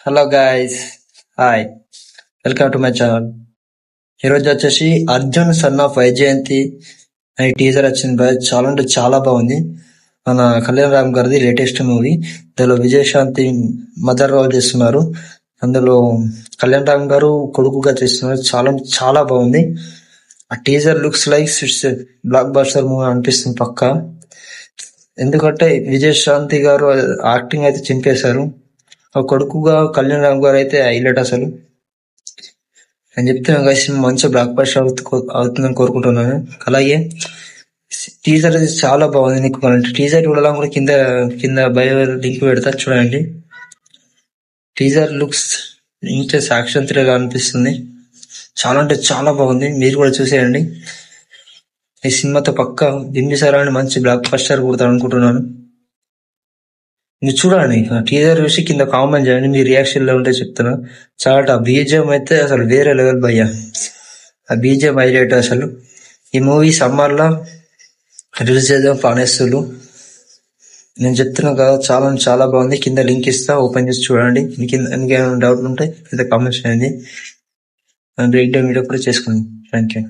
Hello guys, hi, welcome to my channel. ఈరోజు వచ్చేసి Arjun son of Vyjayanthi అనే టీజర్ వచ్చింది బాయ్. చాలా అంటే చాలా బాగుంది. మన కళ్యాణ్ రామ్ గారిది లేటెస్ట్ మూవీ. అందులో విజయశాంతి మదర్ రోల్ చేస్తున్నారు. అందులో కళ్యాణ్ రామ్ గారు కొడుకుగా చేస్తున్నారు. చాలా అంటే చాలా బాగుంది. ఆ teaser looks like it's block buster movie అనిపిస్తుంది పక్కా. ఎందుకంటే విజయశాంతి గారు యాక్టింగ్ అయితే చింపేశారు. ఆ కొడుకుగా కళ్యాణ్ రామ్ గారు అయితే హైలైట్ అసలు. నేను చెప్తున్నాను కదా, సినిమా మంచిగా బ్లాక్ బస్టర్ అవుతుందని కోరుకుంటున్నాను. అలాగే టీజర్ అది చాలా బాగుంది. నీకు టీజర్ చూడాలని కూడా కింద కింద బయో లింక్ పెడతా, చూడండి. Teaser looks interest action thriller అనిపిస్తుంది. చాలా అంటే చాలా బాగుంది. మీరు కూడా చూసేయండి. ఈ సినిమాతో పక్కా బింబిసారాన్ని మంచి బ్లాక్ బస్టర్ కొడతాను అనుకుంటున్నాను. మీరు చూడండి, టీజర్ చూసి కింద కామెంట్ చేయండి. మీ రియాక్షన్ లో ఉంటే చెప్తున్నా. చాలా బీజిఎం అయితే అసలు వేరే లెవెల్ భయ్యా. ఆ బీజిఎం హైలైట్ అసలు. ఈ మూవీ సమ్మర్ లో రిలీజ్ చేద్దాం ప్లాన్ చేస్తున్నారు. నేను చెప్తున్నా కదా, చాలా అంటే చాలా బాగుంది. కింద లింక్ ఇస్తా, ఓపెన్ చేసి చూడండి. మీకు ఏమైనా డౌట్ ఉంటే కింద కామెంట్స్ చేయండి. బ్రేక్ డౌన్ వీడియో కూడా చేసుకోండి. Thank you.